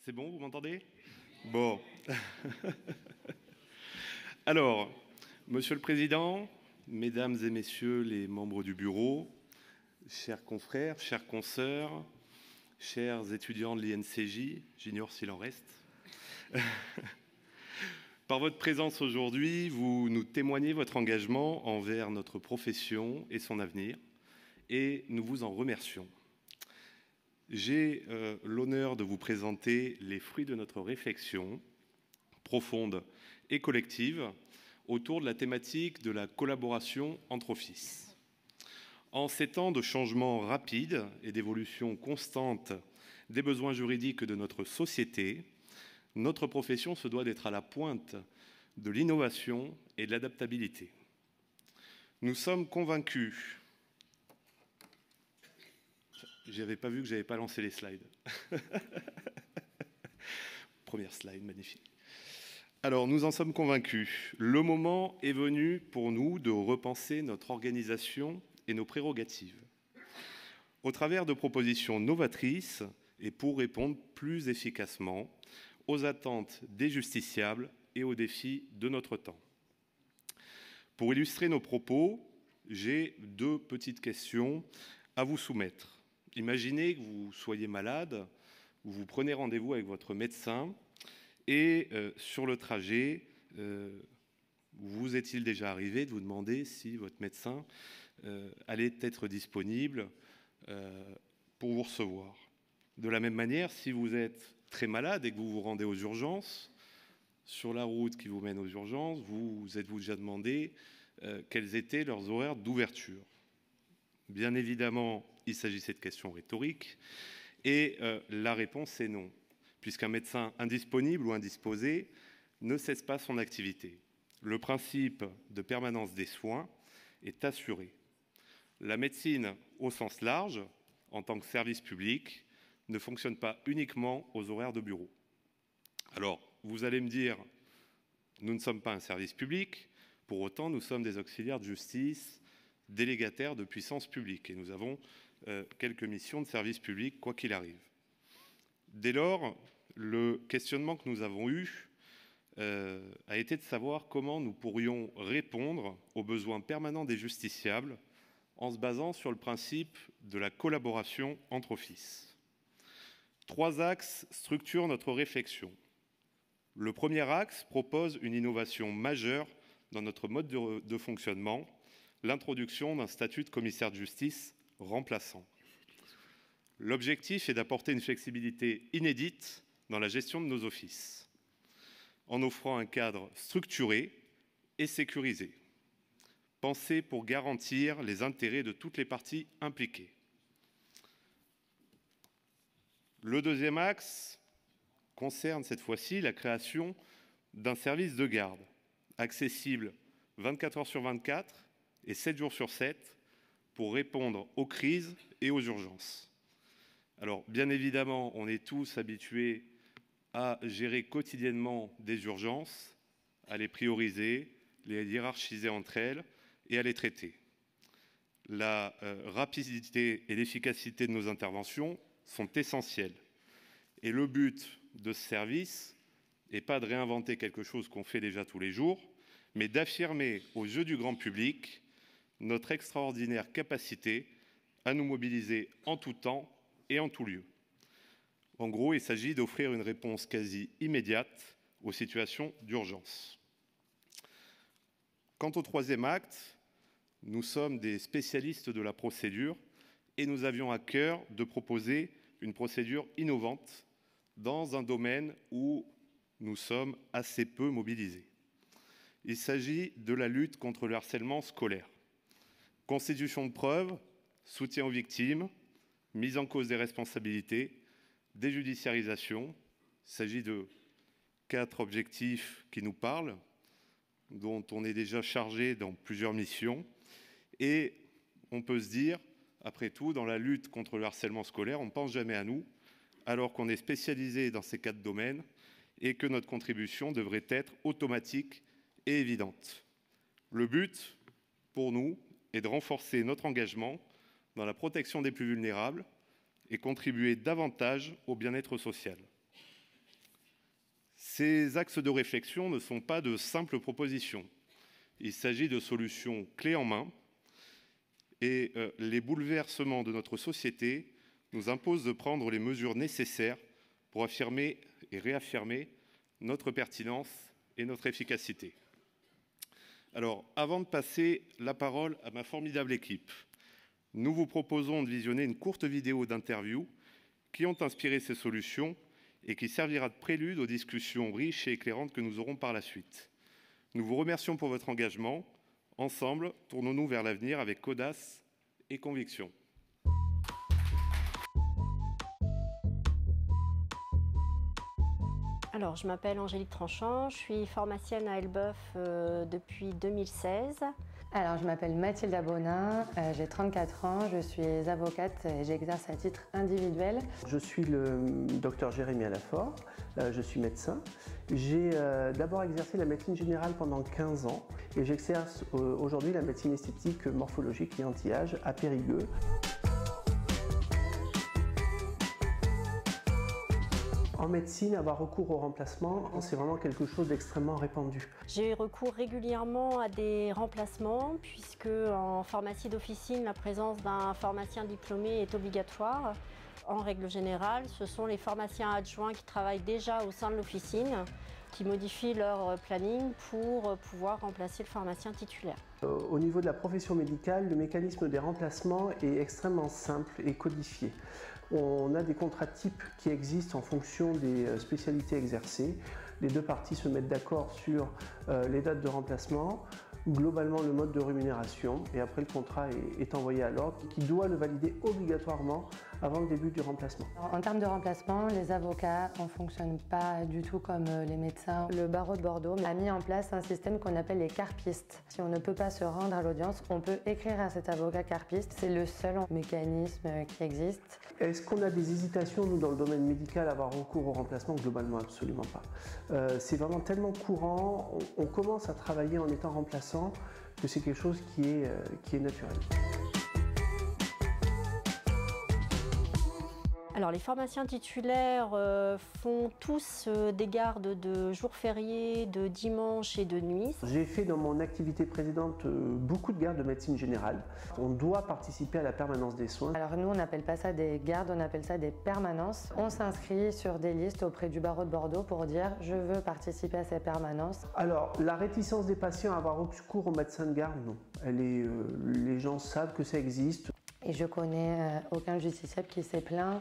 C'est bon, vous m'entendez? Bon. Alors, Monsieur le Président, Mesdames et Messieurs les membres du bureau, chers confrères, chères consoeurs, chers étudiants de l'INCJ, j'ignore s'il en reste. Par votre présence aujourd'hui, vous nous témoignez votre engagement envers notre profession et son avenir, et nous vous en remercions. J'ai l'honneur de vous présenter les fruits de notre réflexion profonde et collective autour de la thématique de la collaboration entre offices. En ces temps de changement rapide et d'évolution constante des besoins juridiques de notre société, notre profession se doit d'être à la pointe de l'innovation et de l'adaptabilité. Nous sommes convaincus. Je n'avais pas vu que je n'avais pas lancé les slides. Première slide, magnifique. Alors, nous en sommes convaincus. Le moment est venu pour nous de repenser notre organisation et nos prérogatives. Au travers de propositions novatrices et pour répondre plus efficacement aux attentes des justiciables et aux défis de notre temps. Pour illustrer nos propos, j'ai deux petites questions à vous soumettre. Imaginez que vous soyez malade, ou vous prenez rendez-vous avec votre médecin, et sur le trajet, vous est-il déjà arrivé de vous demander si votre médecin allait être disponible pour vous recevoir? De la même manière, si vous êtes très malade et que vous vous rendez aux urgences, sur la route qui vous mène aux urgences, vous êtes-vous déjà demandé quels étaient leurs horaires d'ouverture? Bien évidemment, il s'agissait de questions rhétoriques, et la réponse est non, puisqu'un médecin indisponible ou indisposé ne cesse pas son activité. Le principe de permanence des soins est assuré. La médecine, au sens large, en tant que service public, ne fonctionne pas uniquement aux horaires de bureau. Alors, vous allez me dire, nous ne sommes pas un service public, pour autant nous sommes des auxiliaires de justice, délégataires de puissance publique, et nous avons quelques missions de service public, quoi qu'il arrive. Dès lors, le questionnement que nous avons eu a été de savoir comment nous pourrions répondre aux besoins permanents des justiciables en se basant sur le principe de la collaboration entre offices. Trois axes structurent notre réflexion. Le premier axe propose une innovation majeure dans notre mode de fonctionnement, l'introduction d'un statut de commissaire de justice remplaçant. L'objectif est d'apporter une flexibilité inédite dans la gestion de nos offices, en offrant un cadre structuré et sécurisé, pensé pour garantir les intérêts de toutes les parties impliquées. Le deuxième axe concerne cette fois-ci la création d'un service de garde, accessible 24 heures sur 24 et 7 jours sur 7, pour répondre aux crises et aux urgences. Alors, bien évidemment, on est tous habitués à gérer quotidiennement des urgences, à les prioriser, les hiérarchiser entre elles et à les traiter. La rapidité et l'efficacité de nos interventions sont essentielles. Et le but de ce service n'est pas de réinventer quelque chose qu'on fait déjà tous les jours, mais d'affirmer aux yeux du grand public notre extraordinaire capacité à nous mobiliser en tout temps et en tout lieu. En gros, il s'agit d'offrir une réponse quasi immédiate aux situations d'urgence. Quant au troisième acte, nous sommes des spécialistes de la procédure et nous avions à cœur de proposer une procédure innovante dans un domaine où nous sommes assez peu mobilisés. Il s'agit de la lutte contre le harcèlement scolaire. Constitution de preuves, soutien aux victimes, mise en cause des responsabilités, déjudiciarisation. Il s'agit de 4 objectifs qui nous parlent, dont on est déjà chargé dans plusieurs missions. Et on peut se dire, après tout, dans la lutte contre le harcèlement scolaire, on ne pense jamais à nous, alors qu'on est spécialisé dans ces 4 domaines et que notre contribution devrait être automatique et évidente. Le but, pour nous, est de renforcer notre engagement dans la protection des plus vulnérables et contribuer davantage au bien-être social. Ces axes de réflexion ne sont pas de simples propositions. Il s'agit de solutions clés en main et les bouleversements de notre société nous imposent de prendre les mesures nécessaires pour affirmer et réaffirmer notre pertinence et notre efficacité. Alors, avant de passer la parole à ma formidable équipe, nous vous proposons de visionner une courte vidéo d'interview qui ont inspiré ces solutions et qui servira de prélude aux discussions riches et éclairantes que nous aurons par la suite. Nous vous remercions pour votre engagement. Ensemble, tournons-nous vers l'avenir avec audace et conviction. Alors, je m'appelle Angélique Tranchant, je suis pharmacienne à Elbeuf depuis 2016. Alors, je m'appelle Mathilda Bonin, j'ai 34 ans, je suis avocate et j'exerce à titre individuel. Je suis le docteur Jérémy Alafort, je suis médecin. J'ai d'abord exercé la médecine générale pendant 15 ans et j'exerce aujourd'hui la médecine esthétique, morphologique et anti-âge à Périgueux. En médecine, avoir recours au remplacement, c'est vraiment quelque chose d'extrêmement répandu. J'ai recours régulièrement à des remplacements puisque en pharmacie d'officine, la présence d'un pharmacien diplômé est obligatoire. En règle générale, ce sont les pharmaciens adjoints qui travaillent déjà au sein de l'officine qui modifient leur planning pour pouvoir remplacer le pharmacien titulaire. Au niveau de la profession médicale, le mécanisme des remplacements est extrêmement simple et codifié. On a des contrats types qui existent en fonction des spécialités exercées. Les deux parties se mettent d'accord sur les dates de remplacement, globalement le mode de rémunération, et après le contrat est envoyé à l'ordre qui doit le valider obligatoirement avant le début du remplacement. En termes de remplacement, les avocats ne fonctionnent pas du tout comme les médecins. Le barreau de Bordeaux a mis en place un système qu'on appelle les carpistes. Si on ne peut pas se rendre à l'audience, on peut écrire à cet avocat carpiste. C'est le seul mécanisme qui existe. Est-ce qu'on a des hésitations, nous, dans le domaine médical, à avoir recours au remplacement? Globalement, absolument pas. C'est vraiment tellement courant, on commence à travailler en étant remplaçant, que c'est quelque chose qui est naturel. Alors, les pharmaciens titulaires font tous des gardes de jours fériés, de dimanche et de nuit. J'ai fait dans mon activité précédente beaucoup de gardes de médecine générale. On doit participer à la permanence des soins. Alors nous, on n'appelle pas ça des gardes, on appelle ça des permanences. On s'inscrit sur des listes auprès du barreau de Bordeaux pour dire « je veux participer à ces permanences ». Alors, la réticence des patients à avoir recours aux médecins de garde, non. Les gens savent que ça existe. Et je connais aucun justiciable qui s'est plaint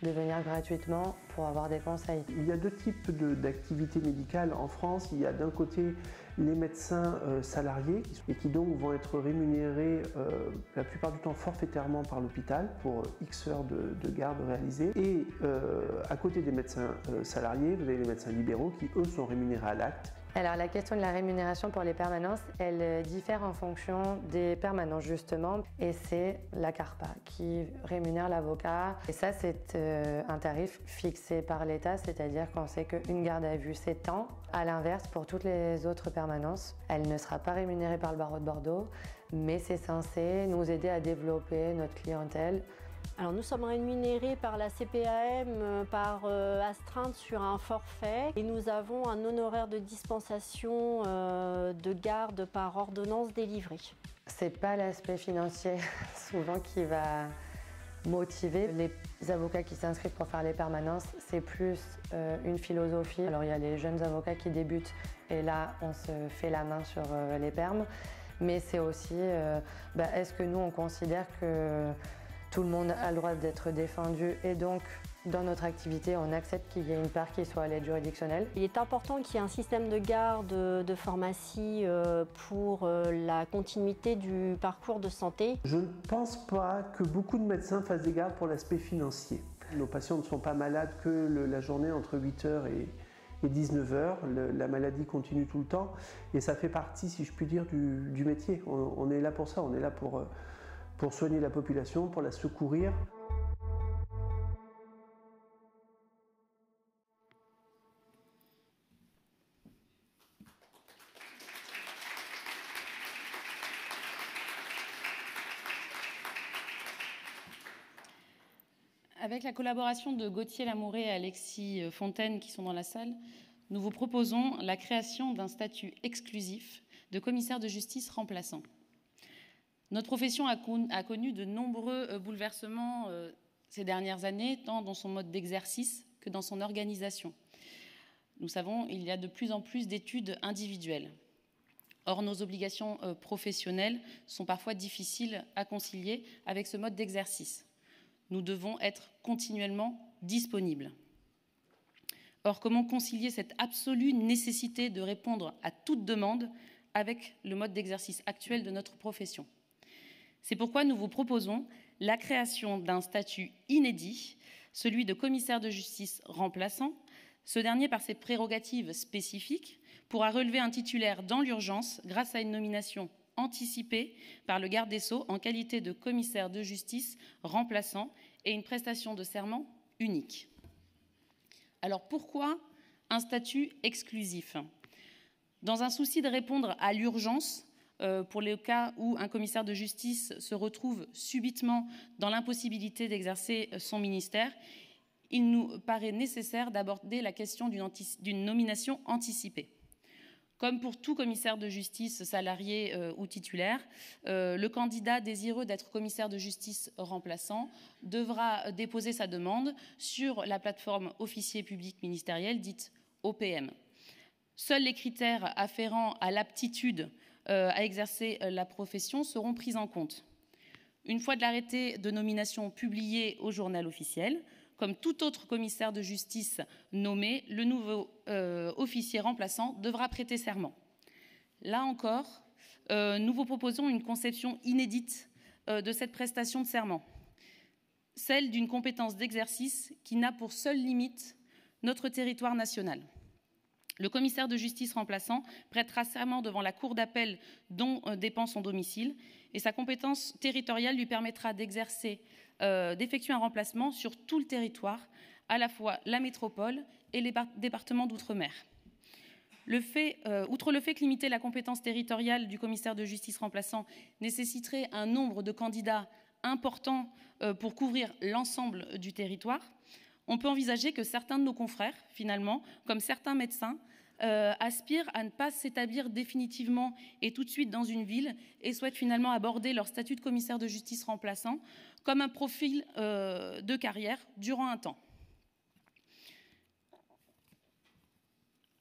de venir gratuitement pour avoir des conseils. Il y a deux types d'activités médicales en France. Il y a d'un côté les médecins salariés et qui donc vont être rémunérés la plupart du temps forfaitairement par l'hôpital pour X heures de garde réalisées. Et à côté des médecins salariés, vous avez les médecins libéraux qui eux sont rémunérés à l'acte. Alors la question de la rémunération pour les permanences, elle diffère en fonction des permanences justement, et c'est la CARPA qui rémunère l'avocat. Et ça, c'est un tarif fixé par l'État, c'est-à-dire qu'on sait qu'une garde à vue, c'est tant. À l'inverse, pour toutes les autres permanences, elle ne sera pas rémunérée par le barreau de Bordeaux, mais c'est censé nous aider à développer notre clientèle. Alors nous sommes rémunérés par la CPAM par astreinte sur un forfait et nous avons un honoraire de dispensation de garde par ordonnance délivrée. C'est pas l'aspect financier souvent qui va motiver les avocats qui s'inscrivent pour faire les permanences, c'est plus une philosophie. Alors il y a les jeunes avocats qui débutent et là on se fait la main sur les permes, mais c'est aussi est-ce que nous on considère que tout le monde a le droit d'être défendu et donc, dans notre activité, on accepte qu'il y ait une part qui soit à l'aide juridictionnelle. Il est important qu'il y ait un système de garde de pharmacie pour la continuité du parcours de santé. Je ne pense pas que beaucoup de médecins fassent des gardes pour l'aspect financier. Nos patients ne sont pas malades que la journée entre 8h et 19h. La maladie continue tout le temps et ça fait partie, si je puis dire, du métier. On est là pour ça, on est là pour soigner la population, pour la secourir. Avec la collaboration de Gauthier Lamouré et Alexis Fontaine qui sont dans la salle, nous vous proposons la création d'un statut exclusif de commissaire de justice remplaçant. Notre profession a connu de nombreux bouleversements ces dernières années, tant dans son mode d'exercice que dans son organisation. Nous savons qu'il y a de plus en plus d'études individuelles. Or, nos obligations professionnelles sont parfois difficiles à concilier avec ce mode d'exercice. Nous devons être continuellement disponibles. Or, comment concilier cette absolue nécessité de répondre à toute demande avec le mode d'exercice actuel de notre profession? C'est pourquoi nous vous proposons la création d'un statut inédit, celui de commissaire de justice remplaçant. Ce dernier, par ses prérogatives spécifiques, pourra relever un titulaire dans l'urgence grâce à une nomination anticipée par le garde des Sceaux en qualité de commissaire de justice remplaçant et une prestation de serment unique. Alors pourquoi un statut exclusif? Dans un souci de répondre à l'urgence, pour les cas où un commissaire de justice se retrouve subitement dans l'impossibilité d'exercer son ministère, il nous paraît nécessaire d'aborder la question d'une nomination anticipée. Comme pour tout commissaire de justice, salarié ou titulaire, le candidat désireux d'être commissaire de justice remplaçant devra déposer sa demande sur la plateforme officier public ministériel, dite OPM. Seuls les critères afférents à l'aptitude à exercer la profession seront pris en compte. Une fois de l'arrêté de nomination publié au journal officiel, comme tout autre commissaire de justice nommé, le nouveau officier remplaçant devra prêter serment. Là encore, nous vous proposons une conception inédite de cette prestation de serment, celle d'une compétence d'exercice qui n'a pour seule limite notre territoire national. Le commissaire de justice remplaçant prêtera serment devant la cour d'appel dont dépend son domicile et sa compétence territoriale lui permettra d'exercer, d'effectuer un remplacement sur tout le territoire, à la fois la métropole et les départements d'outre-mer. Outre le fait que limiter la compétence territoriale du commissaire de justice remplaçant nécessiterait un nombre de candidats important pour couvrir l'ensemble du territoire, on peut envisager que certains de nos confrères, finalement, comme certains médecins, aspirent à ne pas s'établir définitivement et tout de suite dans une ville et souhaitent finalement aborder leur statut de commissaire de justice remplaçant comme un profil de carrière durant un temps.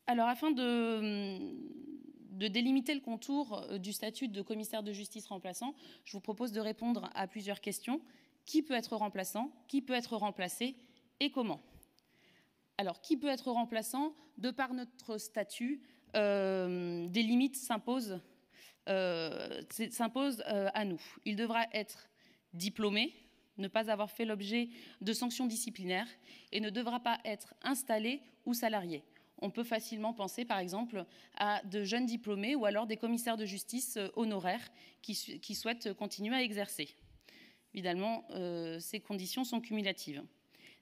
Alors, afin de délimiter le contour du statut de commissaire de justice remplaçant, je vous propose de répondre à plusieurs questions. Qui peut être remplaçant? Qui peut être remplacé? Et comment? Alors, qui peut être remplaçant? De par notre statut, des limites s'imposent à nous. Il devra être diplômé, ne pas avoir fait l'objet de sanctions disciplinaires et ne devra pas être installé ou salarié. On peut facilement penser, par exemple, à de jeunes diplômés ou alors des commissaires de justice honoraires qui souhaitent continuer à exercer. Évidemment, ces conditions sont cumulatives.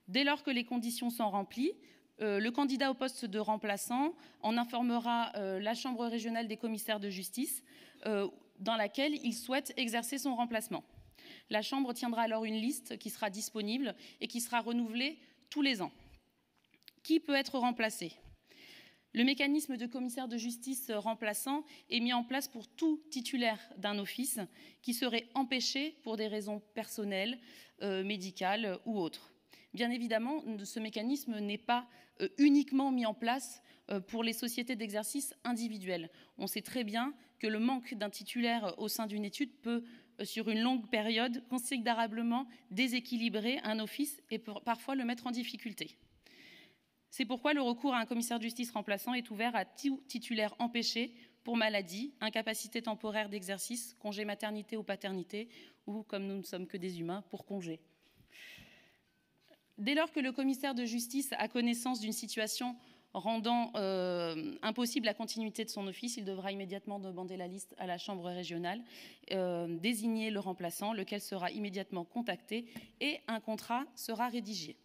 Dès lors que les conditions sont remplies, le candidat au poste de remplaçant en informera la Chambre régionale des commissaires de justice dans laquelle il souhaite exercer son remplacement. La Chambre tiendra alors une liste qui sera disponible et qui sera renouvelée tous les ans. Qui peut être remplacé? Le mécanisme de commissaire de justice remplaçant est mis en place pour tout titulaire d'un office qui serait empêché pour des raisons personnelles, médicales ou autres. Bien évidemment, ce mécanisme n'est pas uniquement mis en place pour les sociétés d'exercice individuelles. On sait très bien que le manque d'un titulaire au sein d'une étude peut, sur une longue période, considérablement déséquilibrer un office et parfois le mettre en difficulté. C'est pourquoi le recours à un commissaire de justice remplaçant est ouvert à tout titulaire empêché pour maladie, incapacité temporaire d'exercice, congé maternité ou paternité, ou, comme nous ne sommes que des humains, pour congé. Dès lors que le commissaire de justice a connaissance d'une situation rendant impossible la continuité de son office, il devra immédiatement demander la liste à la Chambre régionale, désigner le remplaçant, lequel sera immédiatement contacté et un contrat sera rédigé.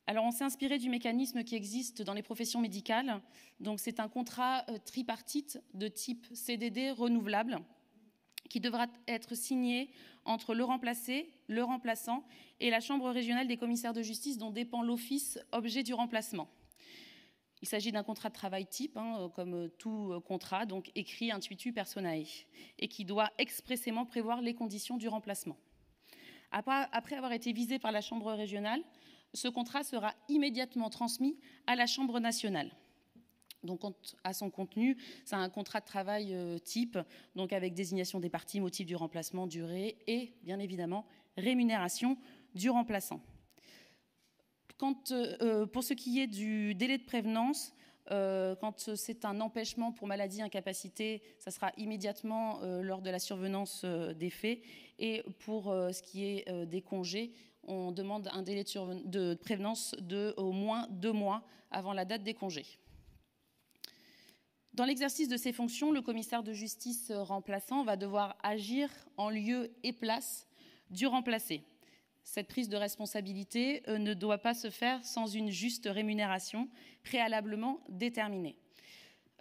Alors, on s'est inspiré du mécanisme qui existe dans les professions médicales. Donc, c'est un contrat tripartite de type CDD renouvelable qui devra être signé entre le remplacé, le remplaçant et la Chambre régionale des commissaires de justice dont dépend l'office objet du remplacement. Il s'agit d'un contrat de travail type, comme tout contrat, donc écrit intuitu personae, et qui doit expressément prévoir les conditions du remplacement. Après avoir été visé par la Chambre régionale, ce contrat sera immédiatement transmis à la Chambre nationale. Donc, à son contenu, c'est un contrat de travail type, donc avec désignation des parties, motif du remplacement, durée et, bien évidemment, rémunération du remplaçant. Pour ce qui est du délai de prévenance, quand c'est un empêchement pour maladie, incapacité, ça sera immédiatement lors de la survenance des faits. Et pour ce qui est des congés, on demande un délai de prévenance de au moins 2 mois avant la date des congés. Dans l'exercice de ses fonctions, le commissaire de justice remplaçant va devoir agir en lieu et place du remplacé. Cette prise de responsabilité ne doit pas se faire sans une juste rémunération préalablement déterminée.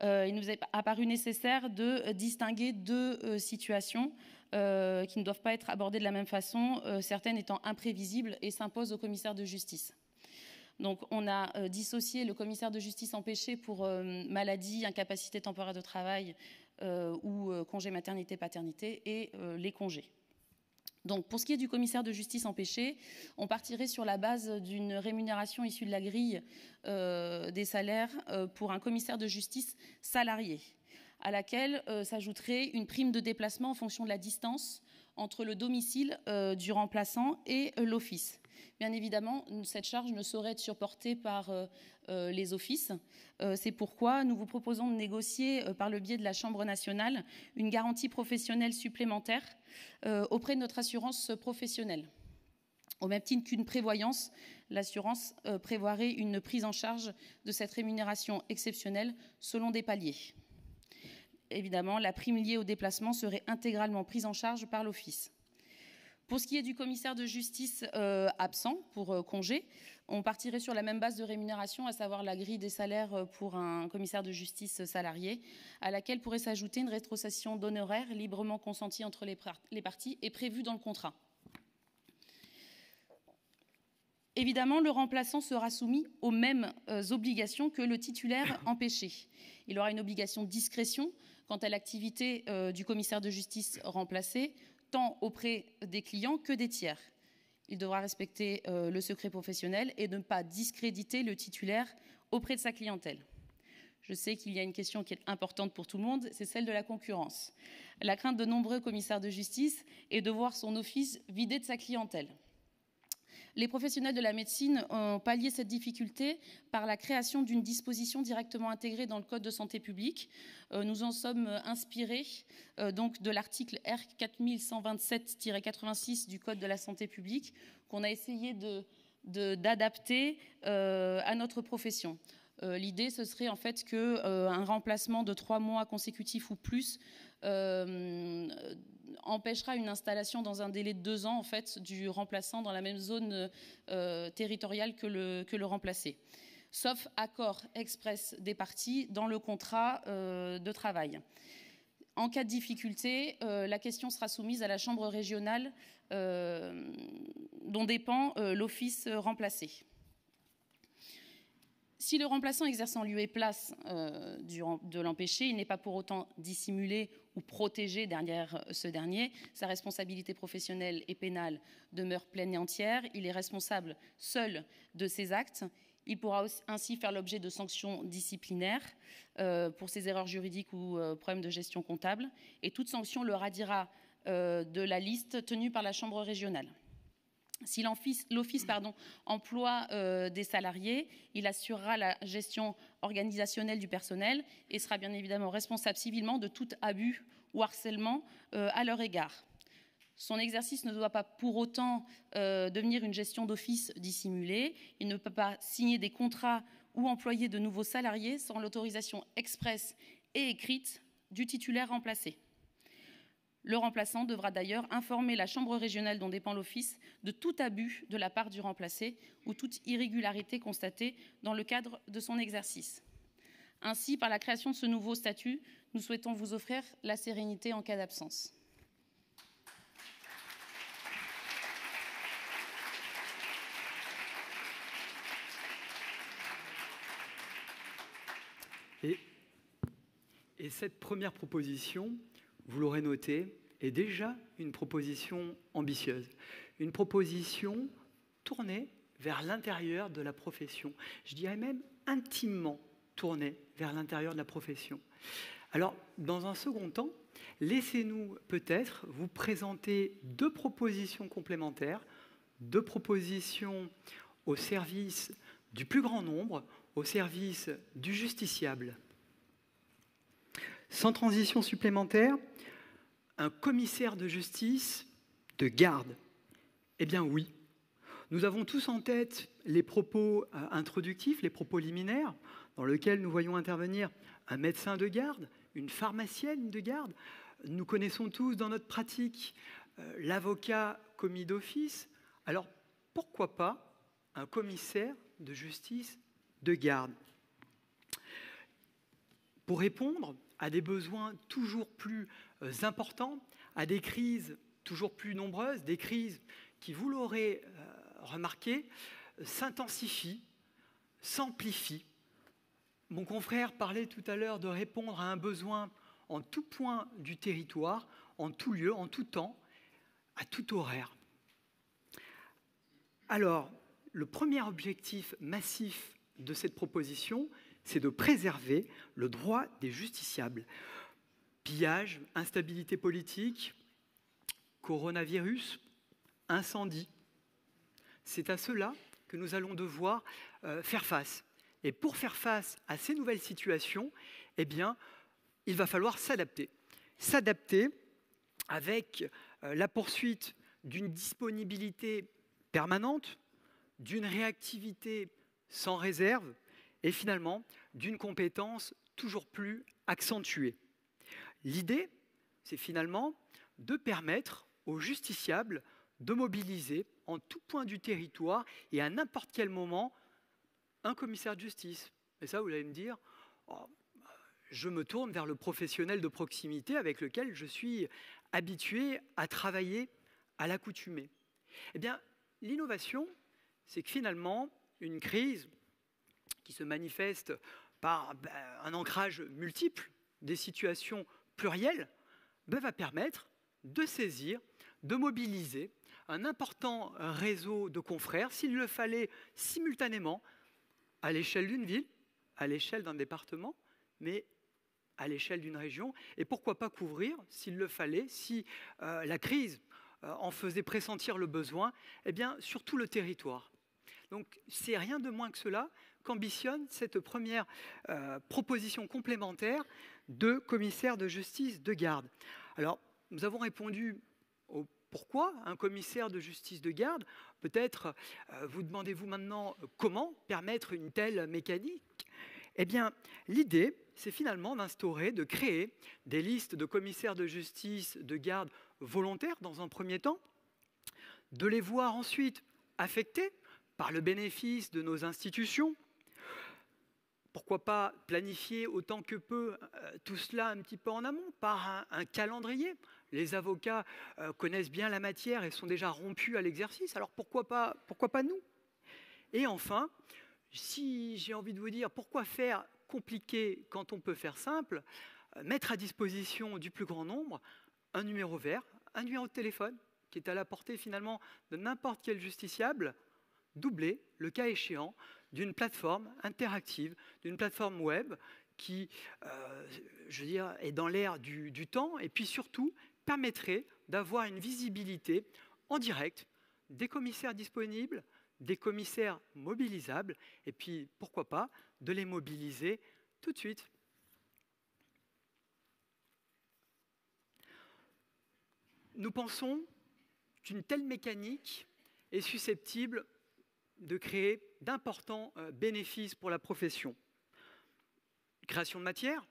Il nous est apparu nécessaire de distinguer 2 situations qui ne doivent pas être abordées de la même façon, certaines étant imprévisibles et s'imposent au commissaire de justice. Donc, on a dissocié le commissaire de justice empêché pour maladie, incapacité temporaire de travail ou congé maternité-paternité et les congés. Donc, pour ce qui est du commissaire de justice empêché, on partirait sur la base d'une rémunération issue de la grille des salaires pour un commissaire de justice salarié, à laquelle s'ajouterait une prime de déplacement en fonction de la distance entre le domicile du remplaçant et l'office. Bien évidemment, cette charge ne saurait être supportée par les offices. C'est pourquoi nous vous proposons de négocier par le biais de la Chambre nationale une garantie professionnelle supplémentaire auprès de notre assurance professionnelle. Au même titre qu'une prévoyance, l'assurance prévoirait une prise en charge de cette rémunération exceptionnelle selon des paliers. Évidemment, la prime liée au déplacement serait intégralement prise en charge par l'office. Pour ce qui est du commissaire de justice absent pour congé, on partirait sur la même base de rémunération, à savoir la grille des salaires pour un commissaire de justice salarié, à laquelle pourrait s'ajouter une rétrocession d'honoraires librement consentie entre les parties et prévue dans le contrat. Évidemment, le remplaçant sera soumis aux mêmes obligations que le titulaire empêché. Il aura une obligation de discrétion quant à l'activité du commissaire de justice remplacé, tant auprès des clients que des tiers. Il devra respecter le secret professionnel et ne pas discréditer le titulaire auprès de sa clientèle. Je sais qu'il y a une question qui est importante pour tout le monde, c'est celle de la concurrence. La crainte de nombreux commissaires de justice est de voir son office vidé de sa clientèle. Les professionnels de la médecine ont pallié cette difficulté par la création d'une disposition directement intégrée dans le Code de santé publique. Nous en sommes inspirés donc de l'article R 4127-86 du Code de la santé publique qu'on a essayé d'adapter à notre profession. L'idée, ce serait en fait qu'un remplacement de 3 mois consécutifs ou plus empêchera une installation dans un délai de 2 ans en fait, du remplaçant dans la même zone territoriale que le remplacé, sauf accord express des parties dans le contrat de travail. En cas de difficulté, la question sera soumise à la Chambre régionale dont dépend l'office remplacé. Si le remplaçant exerce en lieu et place de l'empêché, il n'est pas pour autant dissimulé ou protégé derrière ce dernier. Sa responsabilité professionnelle et pénale demeure pleine et entière. Il est responsable seul de ses actes. Il pourra ainsi faire l'objet de sanctions disciplinaires pour ses erreurs juridiques ou problèmes de gestion comptable. Et toute sanction le radiera de la liste tenue par la Chambre régionale. Si l'office emploie des salariés, il assurera la gestion organisationnelle du personnel et sera bien évidemment responsable civilement de tout abus ou harcèlement à leur égard. Son exercice ne doit pas pour autant devenir une gestion d'office dissimulée. Il ne peut pas signer des contrats ou employer de nouveaux salariés sans l'autorisation expresse et écrite du titulaire remplacé. Le remplaçant devra d'ailleurs informer la Chambre régionale dont dépend l'office de tout abus de la part du remplacé ou toute irrégularité constatée dans le cadre de son exercice. Ainsi, par la création de ce nouveau statut, nous souhaitons vous offrir la sérénité en cas d'absence. Et cette première proposition, vous l'aurez noté, est déjà une proposition ambitieuse, une proposition tournée vers l'intérieur de la profession. Je dirais même intimement tournée vers l'intérieur de la profession. Alors, dans un second temps, laissez-nous peut-être vous présenter 2 propositions complémentaires, 2 propositions au service du plus grand nombre, au service du justiciable. Sans transition supplémentaire, un commissaire de justice de garde. Eh bien oui, nous avons tous en tête les propos introductifs, les propos liminaires, dans lesquels nous voyons intervenir un médecin de garde, une pharmacienne de garde. Nous connaissons tous dans notre pratique l'avocat commis d'office. Alors pourquoi pas un commissaire de justice de garde? Pour répondre à des besoins toujours plus importants, à des crises toujours plus nombreuses, des crises qui, vous l'aurez remarqué, s'intensifient, s'amplifient. Mon confrère parlait tout à l'heure de répondre à un besoin en tout point du territoire, en tout lieu, en tout temps, à tout horaire. Alors, le premier objectif massif de cette proposition, c'est de préserver le droit des justiciables. Pillage, instabilité politique, coronavirus, incendie. C'est à cela que nous allons devoir faire face. Et pour faire face à ces nouvelles situations, eh bien, il va falloir s'adapter. S'adapter avec la poursuite d'une disponibilité permanente, d'une réactivité sans réserve et finalement d'une compétence toujours plus accentuée. L'idée, c'est finalement de permettre aux justiciables de mobiliser en tout point du territoire et à n'importe quel moment un commissaire de justice. Et ça, vous allez me dire, oh, je me tourne vers le professionnel de proximité avec lequel je suis habitué à travailler à l'accoutumée. Eh bien, l'innovation, c'est que finalement, une crise qui se manifeste par un ancrage multiple, des situations plurielles, va permettre de saisir, de mobiliser un important réseau de confrères, s'il le fallait simultanément, à l'échelle d'une ville, à l'échelle d'un département, mais à l'échelle d'une région, et pourquoi pas couvrir, s'il le fallait, si la crise en faisait pressentir le besoin, eh bien, sur tout le territoire. Donc, c'est rien de moins que cela qu'ambitionne cette première proposition complémentaire de commissaire de justice de garde. Alors, nous avons répondu au pourquoi un commissaire de justice de garde. Peut-être vous demandez-vous maintenant comment permettre une telle mécanique. Eh bien, l'idée, c'est finalement d'instaurer, de créer des listes de commissaires de justice de garde volontaires dans un premier temps, de les voir ensuite affectés par le bénéfice de nos institutions. Pourquoi pas planifier autant que peu tout cela un petit peu en amont par un calendrier. Les avocats connaissent bien la matière et sont déjà rompus à l'exercice, alors pourquoi pas nous? Et enfin, si j'ai envie de vous dire pourquoi faire compliqué quand on peut faire simple, mettre à disposition du plus grand nombre un numéro vert, un numéro de téléphone qui est à la portée finalement de n'importe quel justiciable, doublé, le cas échéant, d'une plateforme interactive, d'une plateforme web qui, je veux dire, est dans l'ère du temps et puis surtout permettrait d'avoir une visibilité en direct des commissaires disponibles, des commissaires mobilisables et puis, pourquoi pas, de les mobiliser tout de suite. Nous pensons qu'une telle mécanique est susceptible de créer d'importants bénéfices pour la profession. Création de matière.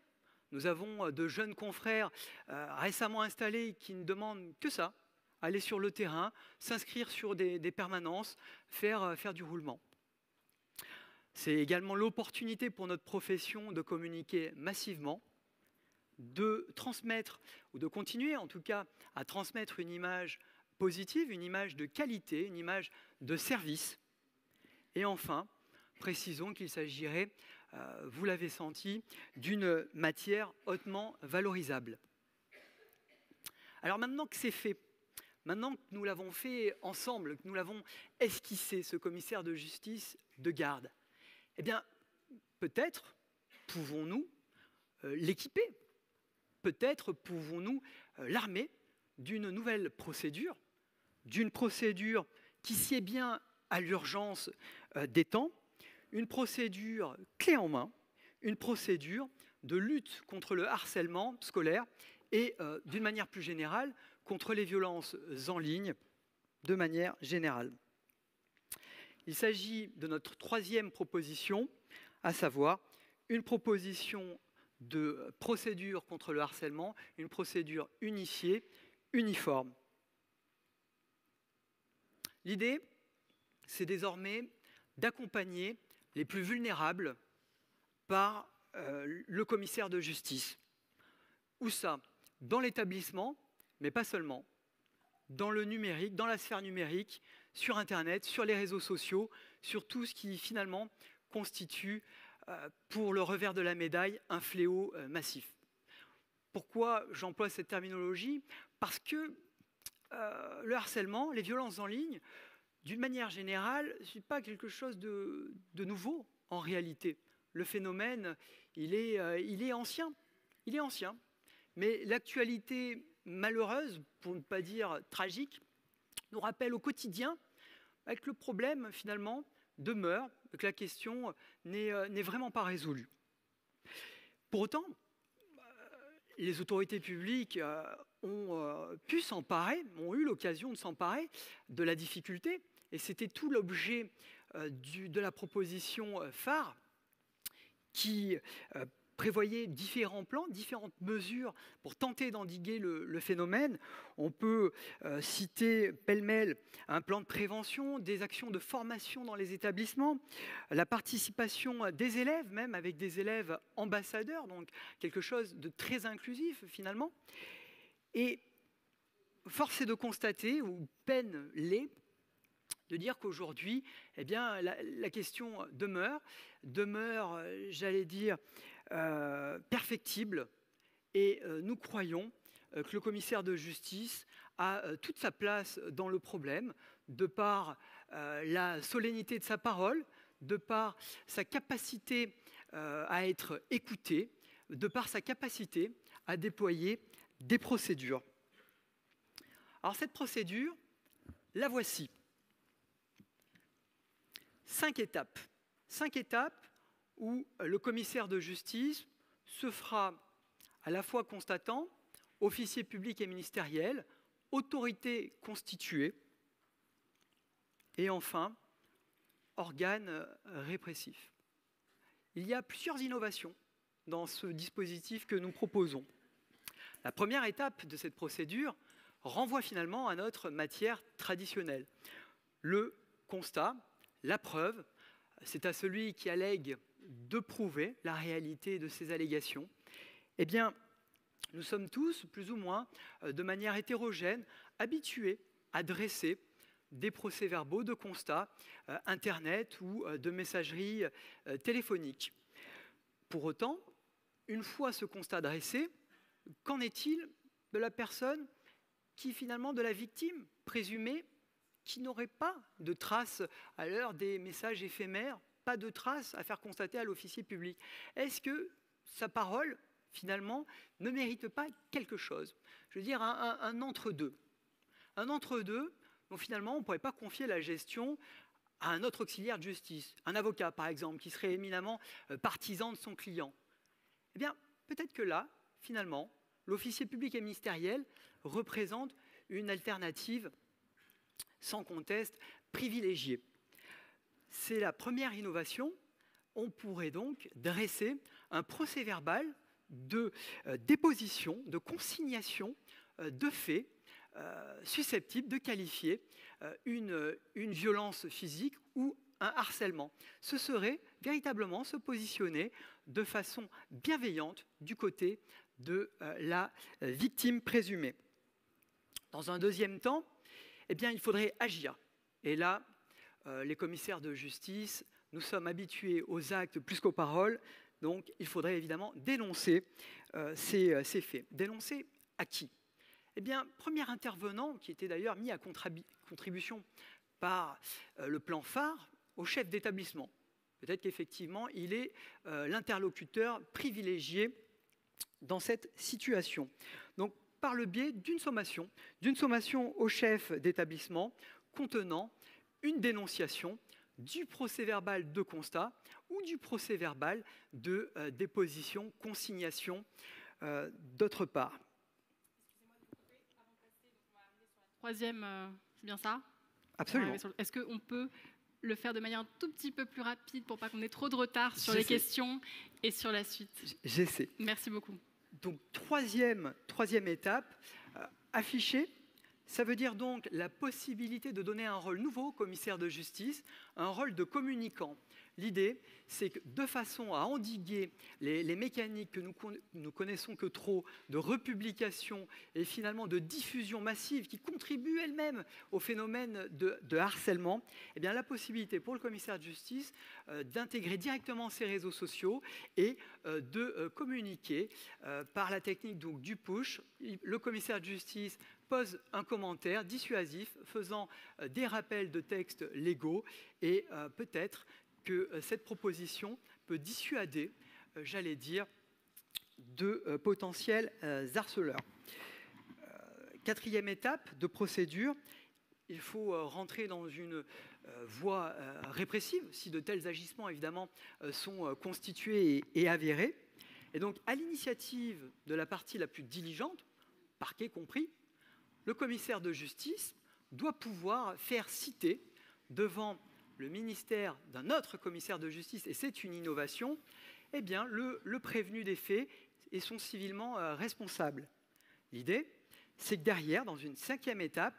Nous avons de jeunes confrères récemment installés qui ne demandent que ça, aller sur le terrain, s'inscrire sur des permanences, faire du roulement. C'est également l'opportunité pour notre profession de communiquer massivement, de transmettre, ou de continuer en tout cas à transmettre une image positive, une image de qualité, une image de service. Et enfin, précisons qu'il s'agirait, vous l'avez senti, d'une matière hautement valorisable. Alors maintenant que c'est fait, maintenant que nous l'avons fait ensemble, que nous l'avons esquissé, ce commissaire de justice de garde, eh bien, peut-être pouvons-nous l'équiper, peut-être pouvons-nous l'armer d'une nouvelle procédure, d'une procédure qui sied bien à l'urgence des temps, une procédure clé en main, une procédure de lutte contre le harcèlement scolaire et, d'une manière plus générale, contre les violences en ligne, de manière générale. Il s'agit de notre troisième proposition, à savoir une proposition de procédure contre le harcèlement, une procédure unifiée, uniforme. L'idée, c'est désormais d'accompagner les plus vulnérables par le commissaire de justice. Où ça? Dans l'établissement, mais pas seulement. Dans le numérique, dans la sphère numérique, sur Internet, sur les réseaux sociaux, sur tout ce qui finalement constitue, pour le revers de la médaille, un fléau massif. Pourquoi j'emploie cette terminologie? Parce que le harcèlement, les violences en ligne, d'une manière générale, ce n'est pas quelque chose de nouveau en réalité. Le phénomène, il est ancien. Il est ancien. Mais l'actualité malheureuse, pour ne pas dire tragique, nous rappelle au quotidien que le problème, finalement, demeure, que la question n'est vraiment pas résolue. Pour autant, les autorités publiques ont pu s'emparer, ont eu l'occasion de s'emparer de la difficulté, et c'était tout l'objet de la proposition phare qui prévoyait différents plans, différentes mesures pour tenter d'endiguer le phénomène. On peut citer pêle-mêle un plan de prévention, des actions de formation dans les établissements, la participation des élèves, même avec des élèves ambassadeurs, donc quelque chose de très inclusif finalement. Et force est de constater, ou peine l'est, de dire qu'aujourd'hui, eh bien, la question demeure, j'allais dire, perfectible. Et nous croyons que le commissaire de justice a toute sa place dans le problème, de par la solennité de sa parole, de par sa capacité à être écouté, de par sa capacité à déployer des procédures. Alors cette procédure, la voici. 5 étapes. 5 étapes où le commissaire de justice se fera à la fois constatant, officier public et ministériel, autorité constituée et enfin organe répressif. Il y a plusieurs innovations dans ce dispositif que nous proposons. La première étape de cette procédure renvoie finalement à notre matière traditionnelle. Le constat, la preuve, c'est à celui qui allègue de prouver la réalité de ces allégations. Eh bien, nous sommes tous, plus ou moins, de manière hétérogène, habitués à dresser des procès-verbaux de constat Internet ou de messagerie téléphonique. Pour autant, une fois ce constat dressé, qu'en est-il de la personne qui, finalement, de la victime présumée, qui n'aurait pas de traces à l'heure des messages éphémères, pas de traces à faire constater à l'officier public? Est-ce que sa parole, finalement, ne mérite pas quelque chose? Je veux dire, un entre-deux. Un entre-deux dont, finalement, on ne pourrait pas confier la gestion à un autre auxiliaire de justice, un avocat, par exemple, qui serait éminemment partisan de son client. Eh bien, peut-être que là, finalement, l'officier public et ministériel représente une alternative sans conteste, privilégiée. C'est la première innovation. On pourrait donc dresser un procès-verbal de déposition, de consignation de faits susceptibles de qualifier une violence physique ou un harcèlement. Ce serait véritablement se positionner de façon bienveillante du côté de la victime présumée. Dans un deuxième temps, eh bien, il faudrait agir. Et là, les commissaires de justice nous sommes habitués aux actes plus qu'aux paroles, donc il faudrait évidemment dénoncer ces faits. Dénoncer à qui? Eh bien, premier intervenant, qui était d'ailleurs mis à contribution par le plan phare, au chef d'établissement. Peut-être qu'effectivement, il est l'interlocuteur privilégié dans cette situation. Donc, par le biais d'une sommation au chef d'établissement contenant une dénonciation du procès-verbal de constat ou du procès-verbal de déposition, consignation d'autre part. Troisième, c'est bien ça? Absolument. Est-ce qu'on peut le faire de manière un tout petit peu plus rapide pour pas qu'on ait trop de retard sur les questions et sur la suite? J'essaie. Merci beaucoup. Donc, troisième étape, afficher. Ça veut dire donc la possibilité de donner un rôle nouveau au commissaire de justice, un rôle de communicant. L'idée, c'est que de façon à endiguer les mécaniques que nous connaissons que trop, de republication et finalement de diffusion massive qui contribuent elles-mêmes au phénomène de harcèlement, eh bien, la possibilité pour le commissaire de justice d'intégrer directement ces réseaux sociaux et de communiquer par la technique donc, du push. Le commissaire de justice pose un commentaire dissuasif faisant des rappels de textes légaux et peut-être que cette proposition peut dissuader, j'allais dire, de potentiels harceleurs. Quatrième étape de procédure, il faut rentrer dans une voie répressive si de tels agissements, évidemment, sont constitués et avérés. Et donc, à l'initiative de la partie la plus diligente, parquet compris, le commissaire de justice doit pouvoir faire citer devant le ministère d'un autre commissaire de justice, et c'est une innovation, eh bien, le prévenu des faits et son civilement responsable. L'idée, c'est que derrière, dans une cinquième étape,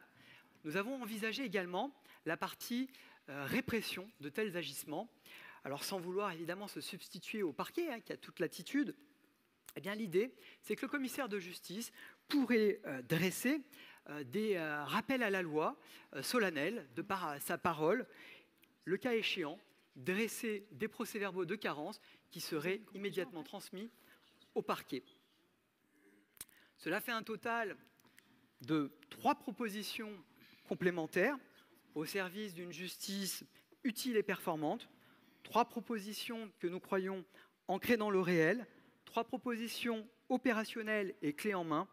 nous avons envisagé également la partie répression de tels agissements. Alors, sans vouloir évidemment se substituer au parquet, hein, qui a toute l'attitude, eh bien, l'idée, c'est que le commissaire de justice pourrait dresser des rappels à la loi solennels de par sa parole, le cas échéant, dresser des procès-verbaux de carence qui seraient immédiatement transmis au parquet. Cela fait un total de 3 propositions complémentaires au service d'une justice utile et performante, 3 propositions que nous croyons ancrées dans le réel, 3 propositions opérationnelles et clés en main.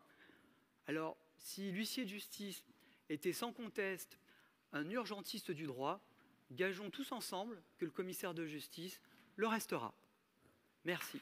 Alors, si l'huissier de justice était sans conteste un urgentiste du droit, gageons tous ensemble que le commissaire de justice le restera. Merci.